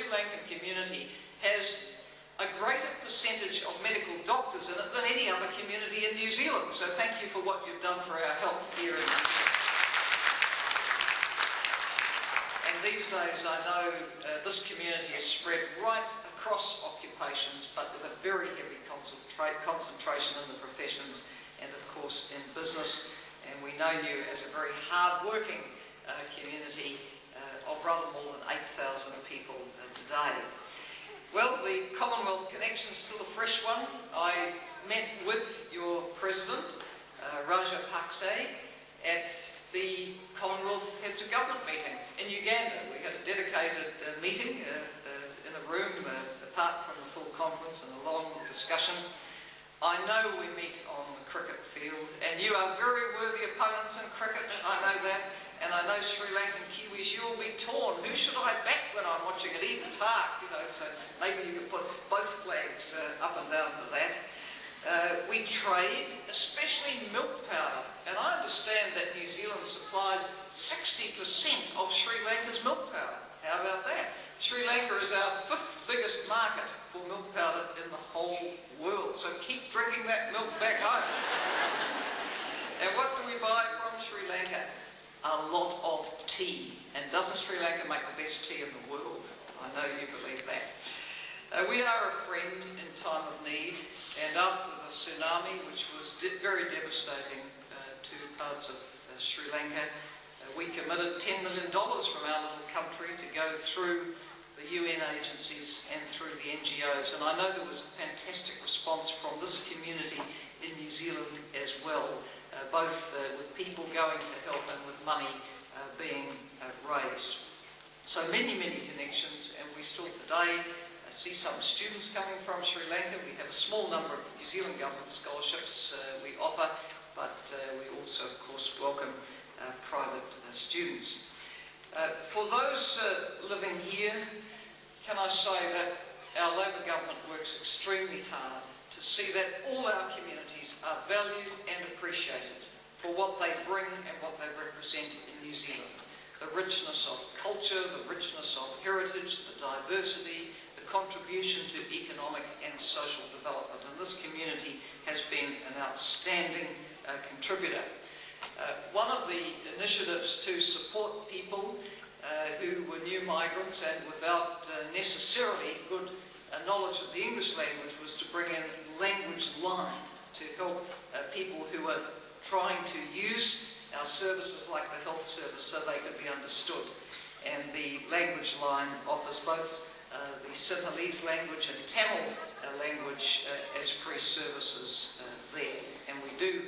Lankan community has a greater percentage of medical doctors in it than any other community in New Zealand. So thank you for what you've done for our health here in New Zealand. And these days I know this community is spread right across occupations, but with a very heavy concentration in the professions and of course in business. And we know you as a very hard-working community of rather more than 8,000 people today. Well, the Commonwealth Connection's still a fresh one. I met with your president, Rajapakse, at the Commonwealth Heads of Government meeting in Uganda. We had a dedicated meeting in a room apart from the full conference and a long discussion. I know we meet on the cricket field, and you are very worthy opponents in cricket, I know that. And I know Sri Lankan Kiwis, you will be torn. Who should I back when I'm watching at Eden Park? You know, so maybe you could put both flags up and down for that. We trade, especially milk powder. And I understand that New Zealand supplies 60% of Sri Lanka's milk powder. How about that? Sri Lanka is our 5th biggest market for milk powder in the whole world. So keep drinking that milk back home. And what do we buy from Sri Lanka? A lot of tea. And doesn't Sri Lanka make the best tea in the world? I know you believe that. We are a friend in time of need, and after the tsunami, which was very devastating to parts of Sri Lanka, we committed $10 million from our little country to go through the UN agencies and through the NGOs. And I know there was a fantastic response from this community in New Zealand as well. Both with people going to help and with money being raised. So many, many connections, and we still today see some students coming from Sri Lanka. We have a small number of New Zealand government scholarships we offer, but we also, of course, welcome private students. For those living here, can I say that our Labor government works extremely hard to see that all our communities are valued and appreciated for what they bring and what they represent in New Zealand. The richness of culture, the richness of heritage, the diversity, the contribution to economic and social development. And this community has been an outstanding contributor. One of the initiatives to support people who were new migrants and without necessarily good knowledge of the English language was to bring in language line to help people who are trying to use our services like the health service so they could be understood. And the language line offers both the Sinhalese language and Tamil language as free services there. And we do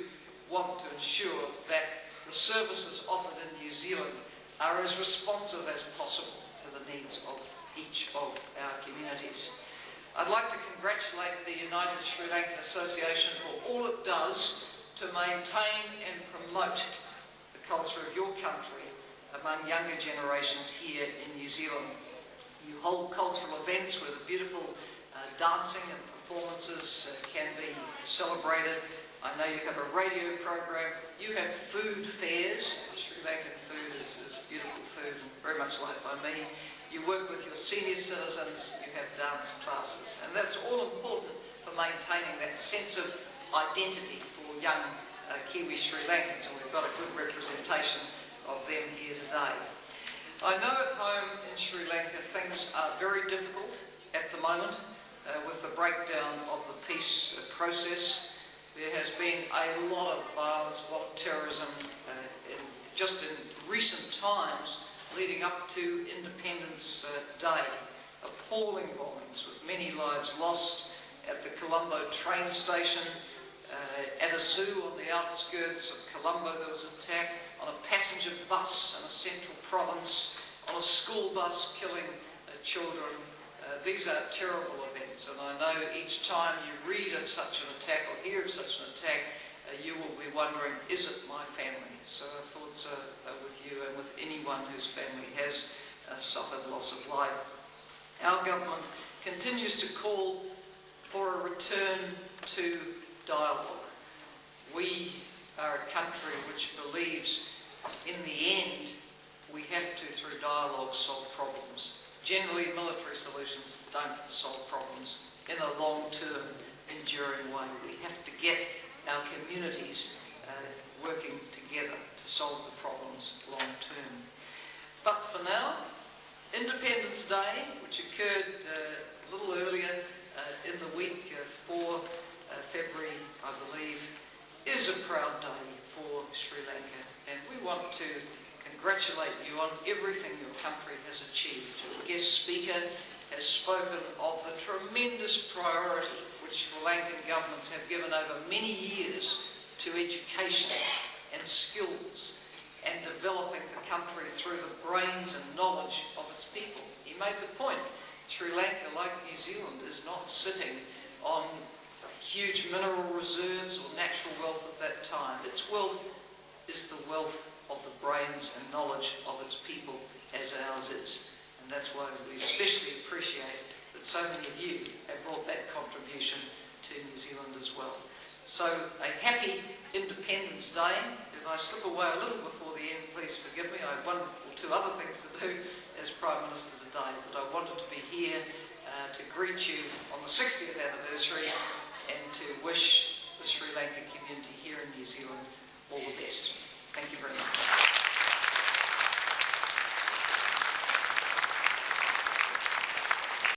want to ensure that the services offered in New Zealand are as responsive as possible to the needs of each of our communities. I'd like to congratulate the United Sri Lankan Association for all it does to maintain and promote the culture of your country among younger generations here in New Zealand. You hold cultural events where the beautiful dancing and performances can be celebrated. I know you have a radio program. You have food fairs. Sri Lankan food is beautiful food and very much liked by me. You work with your senior citizens, you have dance classes, and that's all important for maintaining that sense of identity for young Kiwi Sri Lankans, and we've got a good representation of them here today. I know at home in Sri Lanka things are very difficult at the moment with the breakdown of the peace process. There has been a lot of violence, a lot of terrorism just in recent times leading up to Independence Day. Appalling bombings with many lives lost at the Colombo train station, at a zoo on the outskirts of Colombo there was an attack, on a passenger bus in a central province, on a school bus killing children. These are terrible events, and I know each time you read of such an attack or hear of such an attack, you will be wondering, is it my family? So our thoughts are with you and with anyone whose family has suffered loss of life. Our government continues to call for a return to dialogue. We are a country which believes in the end we have to, through dialogue, solve problems. generally military solutions don't solve problems in a long-term, enduring way. We have to get our communities working together to solve the problems long-term. But for now, Independence Day, which occurred a little earlier in the week, 4 February, I believe, is a proud day for Sri Lanka, and we want to congratulate you on everything your country has achieved. Your guest speaker has spoken of the tremendous priority which Sri Lankan governments have given over many years to education and skills and developing the country through the brains and knowledge of its people. He made the point, Sri Lanka, like New Zealand, is not sitting on huge mineral reserves or natural wealth of that time. Its wealth is the wealth of the brains and knowledge of its people, as ours is. And that's why we especially appreciate that so many of you have brought that contribution to New Zealand as well. So a happy Independence Day. If I slip away a little before the end, please forgive me. I have one or two other things to do as Prime Minister today, but I wanted to be here to greet you on the 60th anniversary and to wish the Sri Lankan community here in New Zealand all the best. Thank you very much.